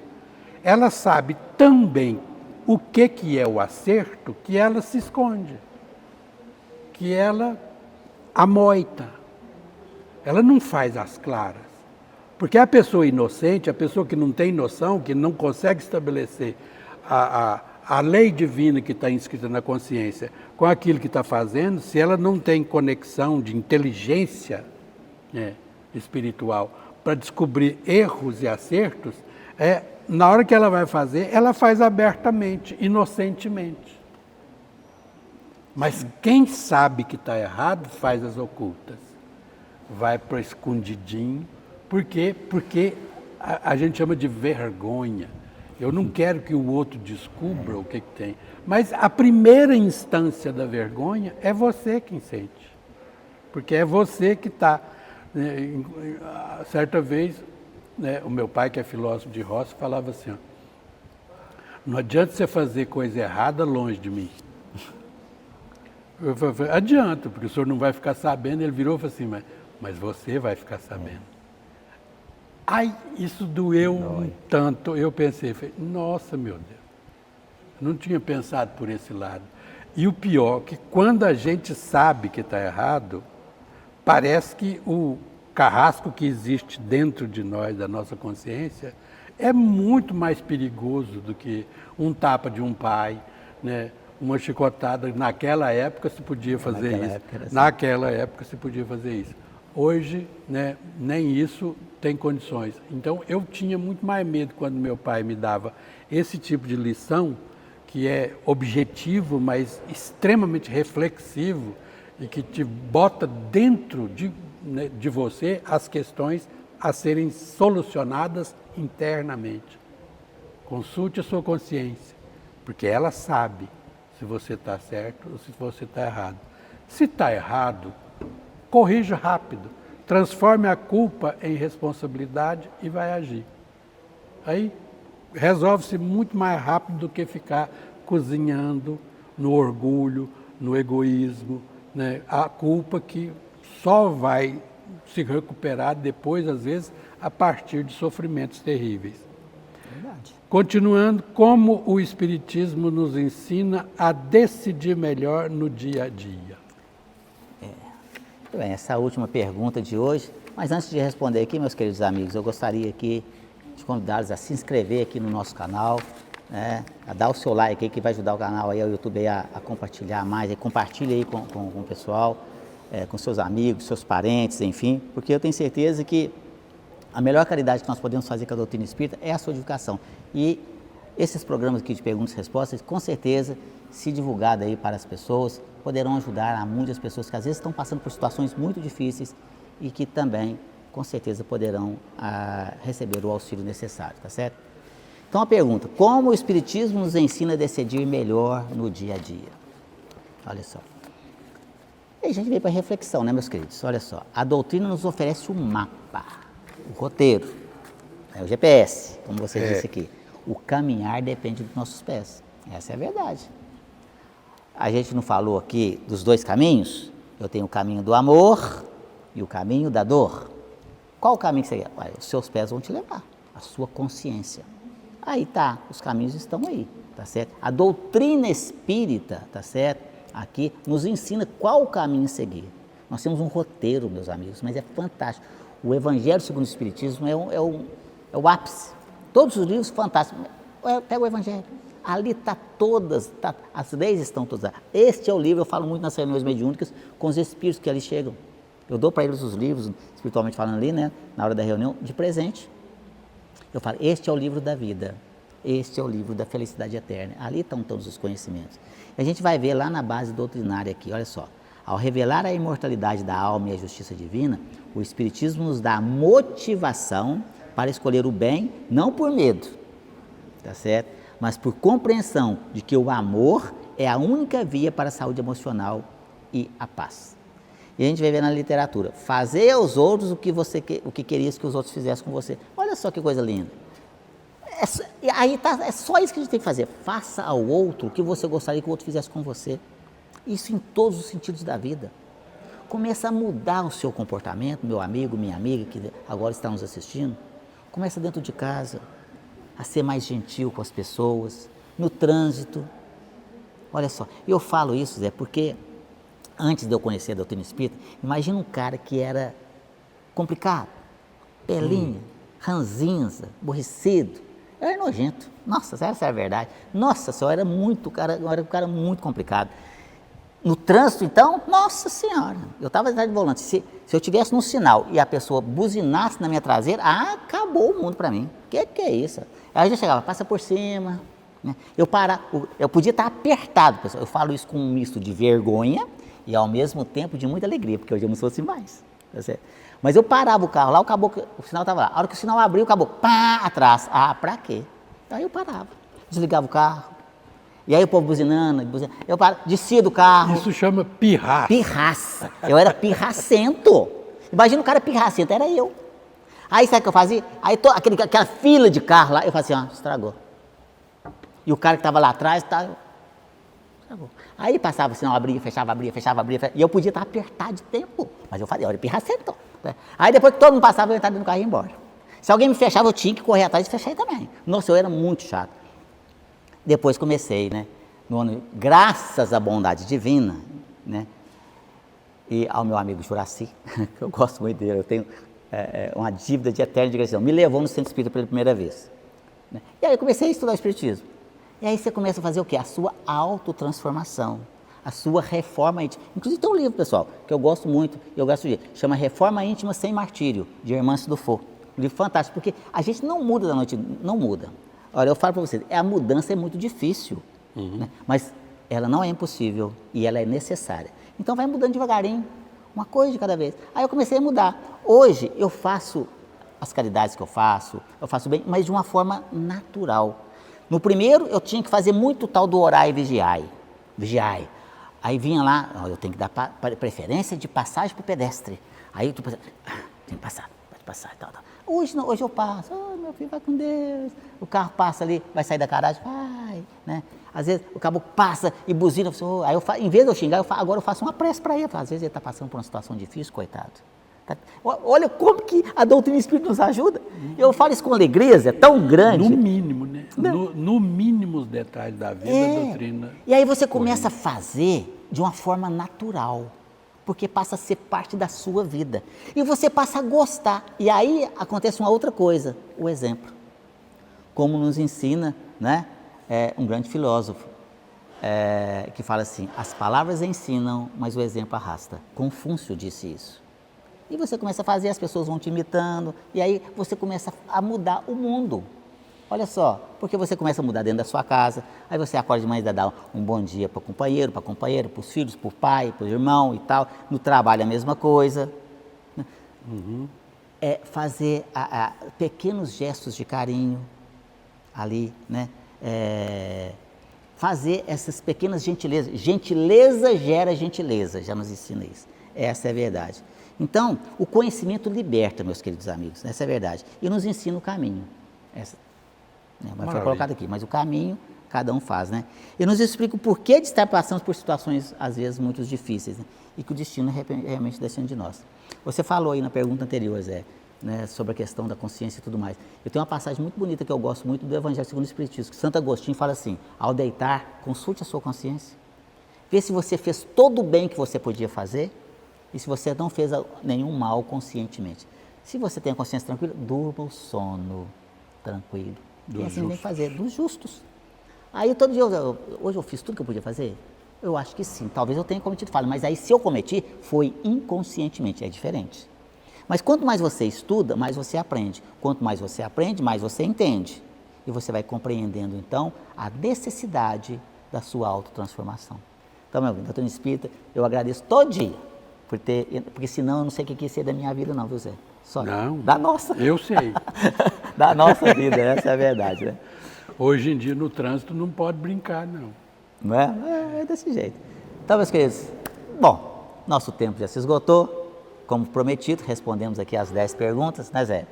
[SPEAKER 2] ela sabe também o que é o acerto, que ela se esconde, que ela amoita. Ela não faz as claras. Porque a pessoa inocente, a pessoa que não tem noção, que não consegue estabelecer a lei divina que está inscrita na consciência com aquilo que está fazendo, se ela não tem conexão de inteligência espiritual para descobrir erros e acertos, na hora que ela vai fazer, ela faz abertamente, inocentemente. Mas quem sabe que está errado, faz as ocultas. vai para escondidinho. Por quê? Porque a gente chama de vergonha. Eu não quero que o outro descubra o que tem. Mas a primeira instância da vergonha é você quem sente. Porque é você que está. Né, certa vez, né, o meu pai, que é filósofo de roça, falava assim, ó, não adianta você fazer coisa errada longe de mim. Eu falei, adianta, porque o senhor não vai ficar sabendo. Ele virou e falou assim, mas você vai ficar sabendo. Ai, isso doeu um tanto. Eu pensei, nossa, meu Deus, não tinha pensado por esse lado. E o pior, que quando a gente sabe que está errado, parece que o carrasco que existe dentro de nós, da nossa consciência, é muito mais perigoso do que um tapa de um pai, né? Uma chicotada. Naquela época se podia fazer isso. Assim. Naquela época se podia fazer isso. Hoje, né, nem isso tem condições. Então, eu tinha muito mais medo quando meu pai me dava esse tipo de lição, que é objetivo, mas extremamente reflexivo, e que te bota dentro de você as questões a serem solucionadas internamente. Consulte a sua consciência, porque ela sabe se você está certo ou se você está errado. Se está errado, corrija rápido, transforme a culpa em responsabilidade e vai agir. Aí resolve-se muito mais rápido do que ficar cozinhando no orgulho, no egoísmo, né? A culpa que só vai se recuperar depois, às vezes, a partir de sofrimentos terríveis. Verdade. Continuando, como o Espiritismo nos ensina a decidir melhor no dia a dia?
[SPEAKER 1] Muito bem, essa é a última pergunta de hoje, mas antes de responder aqui, meus queridos amigos, eu gostaria aqui de convidá-los a se inscrever aqui no nosso canal, né, a dar o seu like aí, que vai ajudar o canal aí, o YouTube aí a compartilhar mais, compartilhe aí com o pessoal, com seus amigos, seus parentes, enfim, porque eu tenho certeza que a melhor caridade que nós podemos fazer com a doutrina espírita é a sua divulgação. E esses programas aqui de perguntas e respostas, com certeza, se divulgado aí para as pessoas, poderão ajudar a muitas pessoas que às vezes estão passando por situações muito difíceis e que também, com certeza, poderão receber o auxílio necessário, tá certo? Então a pergunta, como o Espiritismo nos ensina a decidir melhor no dia a dia? Olha só. E a gente veio para a reflexão, né, meus queridos? Olha só, a doutrina nos oferece um mapa, o roteiro, o GPS, como você disse aqui. O caminhar depende dos nossos pés. Essa é a verdade. A gente não falou aqui dos dois caminhos? Eu tenho o caminho do amor e o caminho da dor. Qual o caminho que você quer? Os seus pés vão te levar, a sua consciência. Aí tá, os caminhos estão aí, tá certo? A doutrina espírita, tá certo? Aqui nos ensina qual o caminho seguir. Nós temos um roteiro, meus amigos, mas é fantástico. O Evangelho segundo o Espiritismo é o ápice. Todos os livros fantásticos. Pega o Evangelho. Ali está todas, as leis estão todas. Este é o livro, eu falo muito nas reuniões mediúnicas com os espíritos que ali chegam. Eu dou para eles os livros, espiritualmente falando ali, né, na hora da reunião, de presente. Eu falo, este é o livro da vida, este é o livro da felicidade eterna. Ali estão todos os conhecimentos. A gente vai ver lá na base doutrinária aqui, olha só. Ao revelar a imortalidade da alma e a justiça divina, o Espiritismo nos dá motivação para escolher o bem, não por medo, tá certo? Mas por compreensão de que o amor é a única via para a saúde emocional e a paz. E a gente vai ver na literatura, fazer aos outros o que querias que os outros fizessem com você. Olha só que coisa linda. É só isso que a gente tem que fazer. Faça ao outro o que você gostaria que o outro fizesse com você. Isso em todos os sentidos da vida. Começa a mudar o seu comportamento, meu amigo, minha amiga, que agora está nos assistindo. Começa dentro de casa, a ser mais gentil com as pessoas, no trânsito. Olha só, eu falo isso, Zé, porque antes de eu conhecer a doutrina espírita, imagina um cara que era complicado, pelinha, ranzinza, aborrecido. Eu era nojento. Nossa, essa é a verdade. Nossa senhora, eu era um cara muito complicado. No trânsito, então, nossa senhora, eu estava atrás do volante. Se eu tivesse no sinal e a pessoa buzinasse na minha traseira, acabou o mundo para mim. Que é isso? Aí eu já chegava, passa por cima. Né? Eu podia estar apertado, pessoal. Eu falo isso com um misto de vergonha e ao mesmo tempo de muita alegria, porque hoje eu não sou assim mais. Tá certo? Mas eu parava o carro lá, o sinal estava lá. A hora que o sinal abriu, o caboclo, pá, atrás. Ah, pra quê? Aí eu parava, desligava o carro. E aí o povo buzinando, eu parava, descia do carro.
[SPEAKER 2] Isso chama pirraça.
[SPEAKER 1] Pirraça. Eu era pirracento. Imagina o cara pirracento, era eu. Aí sabe o que eu fazia? Aí aquela fila de carro lá, eu fazia assim, ó, estragou. E o cara que estava lá atrás, estragou. Aí passava o sinal, abria, fechava, e eu podia estar apertado de tempo. Mas eu fazia, eu era pirracento. Né? Aí depois que todo mundo passava, eu entrava dentro do carro e ia embora. Se alguém me fechava, eu tinha que correr atrás e fechar ele também. Nossa, eu era muito chato. Depois comecei, né? No ano, graças à bondade divina, né? E ao meu amigo Juraci, que eu gosto muito dele, eu tenho uma dívida de eterna de gratidão, me levou no centro espírita pela primeira vez. Né? E aí eu comecei a estudar o espiritismo. E aí você começa a fazer o quê? A sua autotransformação, a sua reforma íntima. Inclusive tem um livro, pessoal, que eu gosto muito, eu gosto de, chama Reforma Íntima Sem Martírio, de Hermance Dufour. Um livro fantástico, porque a gente não muda da noite, não muda. Olha, eu falo para vocês, a mudança é muito difícil, né? Mas ela não é impossível e ela é necessária. Então vai mudando devagarinho, uma coisa de cada vez. Aí eu comecei a mudar. Hoje eu faço as caridades que eu faço bem, mas de uma forma natural. No primeiro eu tinha que fazer muito tal do orar e vigiai. Aí vinha lá, eu tenho que dar preferência de passagem para o pedestre. Aí tu pensa, tem que passar, pode passar e tal. Hoje não, hoje eu passo, meu filho, vai com Deus. O carro passa ali, vai sair da garagem, vai, né? Às vezes o caboclo passa e buzina, aí eu faço, em vez de eu xingar, agora eu faço uma prece para ele. Às vezes ele está passando por uma situação difícil, coitado. Tá? Olha como que a doutrina espírita nos ajuda. Eu falo isso com alegria, é tão grande.
[SPEAKER 2] No mínimo, né? No mínimo os detalhes da vida, a doutrina.
[SPEAKER 1] E aí você começa a fazer de uma forma natural, porque passa a ser parte da sua vida. E você passa a gostar. E aí acontece uma outra coisa, o exemplo. Como nos ensina, né, um grande filósofo, que fala assim, as palavras ensinam, mas o exemplo arrasta. Confúcio disse isso. E você começa a fazer, as pessoas vão te imitando, e aí você começa a mudar o mundo. Olha só, porque você começa a mudar dentro da sua casa, aí você acorda de manhã e dá um bom dia para o companheiro, para os filhos, para o pai, para o irmão e tal. No trabalho a mesma coisa. Né? É fazer pequenos gestos de carinho ali, né? Fazer essas pequenas gentilezas. Gentileza gera gentileza, já nos ensina isso. Essa é a verdade. Então, o conhecimento liberta, meus queridos amigos, essa é a verdade. E nos ensina o caminho. Mas foi colocado aqui, mas o caminho cada um faz, né? E nos explica o porquê de estar passando por situações, às vezes, muito difíceis, né? E que o destino realmente descende de nós. Você falou aí na pergunta anterior, Zé, né, sobre a questão da consciência e tudo mais. Eu tenho uma passagem muito bonita que eu gosto muito do Evangelho segundo o Espiritismo, que Santo Agostinho fala assim, ao deitar, consulte a sua consciência, vê se você fez todo o bem que você podia fazer, e se você não fez nenhum mal conscientemente. Se você tem a consciência tranquila, durma o sono tranquilo. E assim tem que fazer, dos justos. Aí todo dia, hoje eu fiz tudo que eu podia fazer? Eu acho que sim, talvez eu tenha cometido falha, mas aí se eu cometi, foi inconscientemente, é diferente. Mas quanto mais você estuda, mais você aprende. Quanto mais você aprende, mais você entende. E você vai compreendendo, então, a necessidade da sua autotransformação. Então, meu amigo, doutrina espírita, eu agradeço todo dia. Porque senão eu não sei o que ia ser da minha vida não, viu Zé? Só
[SPEAKER 2] não,
[SPEAKER 1] da nossa.
[SPEAKER 2] Eu sei.
[SPEAKER 1] Da nossa vida, essa é a verdade, né?
[SPEAKER 2] Hoje em dia no trânsito não pode brincar, não.
[SPEAKER 1] Não é? É desse jeito. Então, meus queridos, bom, nosso tempo já se esgotou. Como prometido, respondemos aqui as 10 perguntas, né Zé?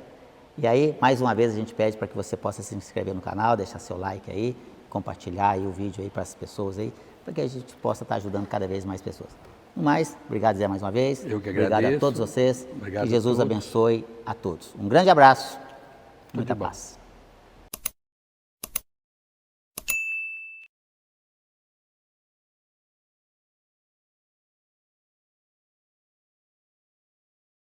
[SPEAKER 1] E aí, mais uma vez, a gente pede para que você possa se inscrever no canal, deixar seu like aí, compartilhar aí o vídeo aí para as pessoas aí, para que a gente possa estar ajudando cada vez mais pessoas. No mais, obrigado Zé mais uma vez.
[SPEAKER 2] Eu que agradeço.
[SPEAKER 1] Obrigado a todos vocês.
[SPEAKER 2] Obrigado
[SPEAKER 1] que Jesus abençoe a todos. Um grande abraço. Muita paz.